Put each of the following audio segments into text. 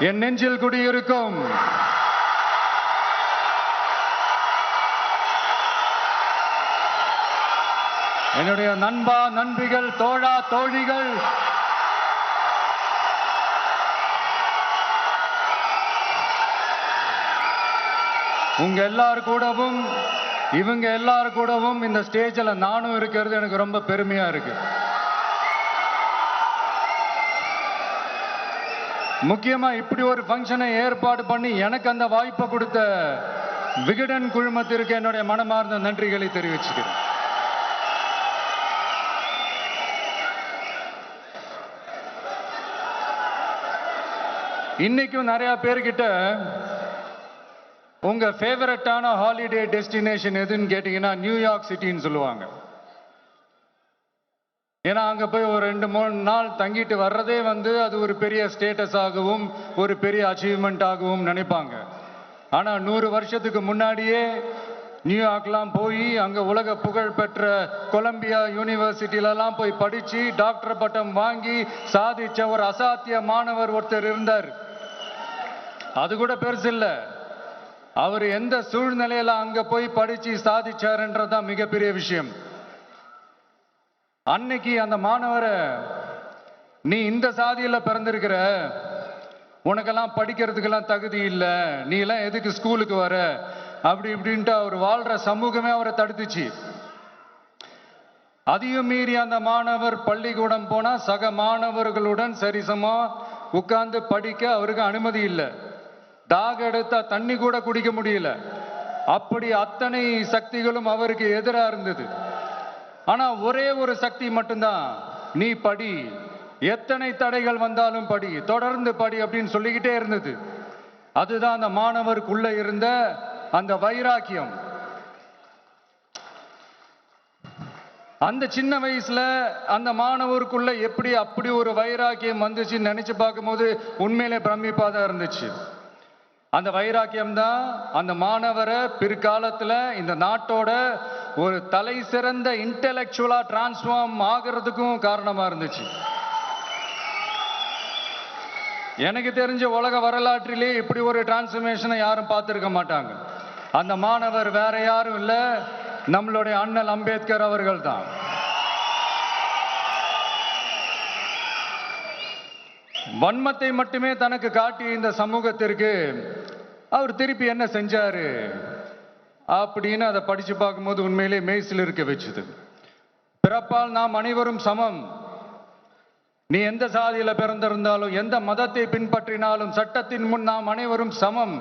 என் நெஞ்சில் குடியிருக்கும் என்னுடைய நண்பா நண்பிகள் தோழா தோழிகள் உங்க எல்லாரும் கூடவும் இவங்க எல்லாரும் கூடவும் இந்த ஸ்டேஜில் நானும் இருக்கிறது எனக்கு ரொம்ப பெருமையா இருக்கு. முக்கியமா இப்படி ஒரு ஃபங்க்ஷனை ஏற்பாடு பண்ணி எனக்கு அந்த வாய்ப்பை கொடுத்த விகடன் குழுமத்திற்கு என்னுடைய மனமார்ந்த நன்றிகளை தெரிவிச்சுக்கிறேன். இன்னைக்கும் நிறைய பேர்கிட்ட உங்க ஃபேவரட்டான ஹாலிடே டெஸ்டினேஷன் எதுன்னு கேட்டீங்கன்னா நியூயார்க் சிட்டின்னு சொல்லுவாங்க. ஏன்னா அங்க போய் ஒரு 2-3 நாள் தங்கிட்டு வர்றதே அது ஒரு பெரிய ஸ்டேட்டஸ் ஆகவும் ஒரு பெரிய அச்சீவ்மெண்ட் ஆகவும் நினைப்பாங்க. ஆனா 100 வருஷத்துக்கு முன்னாடியே நியூயார்க்லாம் போய் அங்க உலக புகழ் பெற்ற கொலம்பியா யூனிவர்சிட்டிலலாம் போய் படிச்சு டாக்டர் பட்டம் வாங்கி சாதிச்ச ஒரு அசாத்திய மாணவர் ஒருத்தர் இருந்தார். அது கூட பெருசு இல்ல, அவர் எந்த சூழ்நிலையில அங்க போய் படிச்சு சாதிச்சாருன்றதுதான் மிகப்பெரிய விஷயம். அன்னைக்கு அந்த மாணவரை, நீ இந்த சாதியில பிறந்திருக்கிற, உனக்கெல்லாம் படிக்கிறதுக்கெல்லாம் தகுதி இல்லை, நீ எல்லாம் எதுக்கு ஸ்கூலுக்கு வர, அப்படி இப்படின்ட்டு அவர் வாழ்ற சமூகமே அவரை தடுத்துச்சு. அதையும் மீறி அந்த மாணவர் பள்ளிக்கூடம் போனா சக மாணவர்களுடன் சரிசமா உட்கார்ந்து படிக்க அவருக்கு அனுமதி இல்லை. தாக எடுத்தா தண்ணி கூட குடிக்க முடியல. அப்படி அத்தனை சக்திகளும் அவருக்கு எதிராக இருந்தது. ஆனா ஒரே ஒரு சக்தி மட்டும்தான், நீ படி, எத்தனை தடைகள் வந்தாலும் படி, தொடர்ந்து படி அப்படின்னு சொல்லிக்கிட்டே இருந்தது. அதுதான் அந்த மாணவருக்குள்ள இருந்த அந்த வைராக்கியம். அந்த சின்ன வயசுல அந்த மாணவருக்குள்ள எப்படி அப்படி ஒரு வைராக்கியம் வந்துச்சுன்னு நினைச்சு பார்க்கும்போது உண்மையிலே பிரமிப்பா தான் இருந்துச்சு. அந்த வைராக்கியம் தான் அந்த மாணவரை பிற்காலத்துல இந்த நாட்டோட ஒரு தலை சிறந்த இன்டெலெக்சுவலா டிரான்ஸ்ஃபார்ம் ஆகிறதுக்கும் காரணமா இருந்துச்சு. எனக்கு தெரிஞ்ச உலக வரலாற்றிலே இப்படி ஒரு டிரான்ஸ்ஃபர்மேஷனை யாரும் பார்த்திருக்க மாட்டாங்க. அந்த மாணவர் வேற யாரும் இல்ல, நம்மளுடைய அண்ணல் அம்பேத்கர் அவர்கள் தான். வன்மத்தை மட்டுமே தனக்கு காட்டி இந்த சமூகத்திற்கு அவர் திருப்பி என்ன செஞ்சாரு அப்படின்னு அதை படிச்சு பார்க்கும்போது உண்மையிலே மெய்சில் இருக்க வச்சுது. பிறப்பால் நாம் அனைவரும் சமம், நீ எந்த சாதியில பிறந்திருந்தாலும் எந்த மதத்தை பின்பற்றினாலும் சட்டத்தின் முன் நாம் அனைவரும் சமம்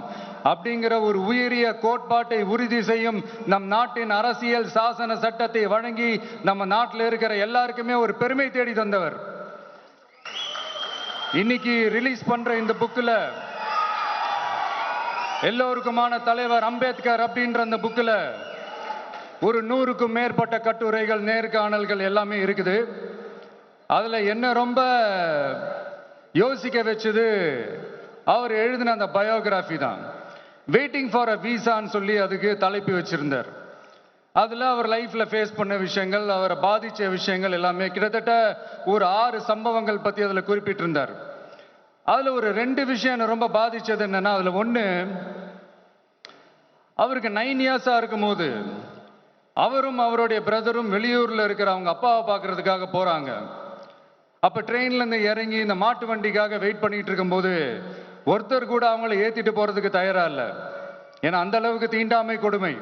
அப்படிங்கிற ஒரு உயரிய கோட்பாட்டை உறுதி செய்யும் நம் நாட்டின் அரசியல் சாசன சட்டத்தை வழங்கி நம்ம நாட்டில் இருக்கிற எல்லாருக்குமே ஒரு பெருமை தேடி தந்தவர். இன்னைக்கு ரிலீஸ் பண்ற இந்த புக்கில் எல்லோருக்குமான தலைவர் அம்பேத்கர் அப்படின்ற அந்த புக்கில் ஒரு 100க்கும் மேற்பட்ட கட்டுரைகள், நேர்காணல்கள் எல்லாமே இருக்குது. அதுல என்ன ரொம்ப யோசிக்க வச்சது அவர் எழுதின அந்த பயோகிராஃபி தான். வெயிட்டிங் ஃபார் அ வீசான்னு சொல்லி அதுக்கு தலைப்பு வச்சிருந்தார். அதுல அவர் லைஃப்ல ஃபேஸ் பண்ண விஷயங்கள், அவரை பாதிச்ச விஷயங்கள் எல்லாமே கிட்டத்தட்ட ஒரு 6 சம்பவங்கள் பத்தி அதுல குறிப்பிட்டிருந்தார். அதுல ஒரு 2 விஷயம் ரொம்ப பாதிச்சது என்னன்னா, அதுல ஒண்ணு, அவருக்கு 9 இயர்ஸா இருக்கும் போது அவரும் அவருடைய பிரதரும் வெளியூர்ல இருக்கிற அவங்க அப்பாவை பார்க்கறதுக்காக போறாங்க. அப்ப ட்ரெயின்ல இருந்து இறங்கி இந்த மாட்டு வண்டிக்காக வெயிட் பண்ணிட்டு இருக்கும் போது ஒருத்தர் கூட அவங்கள ஏத்திட்டு போறதுக்கு தயாரா இல்லை. ஏன்னா அந்த அளவுக்கு தீண்டாமை கொடுமை.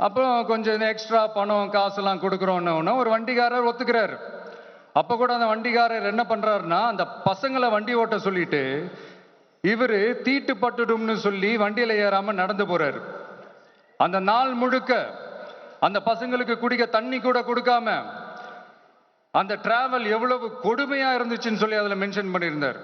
அப்புறம் கொஞ்சம் எக்ஸ்ட்ரா பணம் காசெல்லாம் கொடுக்குறோன்னு ஒரு வண்டிக்காரர் ஒத்துக்கிறார். அப்ப கூட அந்த வண்டிக்காரர் என்ன பண்றாருன்னா, அந்த பசங்களை வண்டி ஓட்ட சொல்லிட்டு இவரு தீட்டு பட்டுடும்னு சொல்லி வண்டியில ஏறாம நடந்து போறாரு. அந்த நாள் முழுக்க அந்த பசங்களுக்கு குடிக்க தண்ணி கூட கொடுக்காம அந்த டிராவல் எவ்வளவு கொடுமையா இருந்துச்சுன்னு சொல்லி அதுல மென்ஷன் பண்ணியிருந்தார்.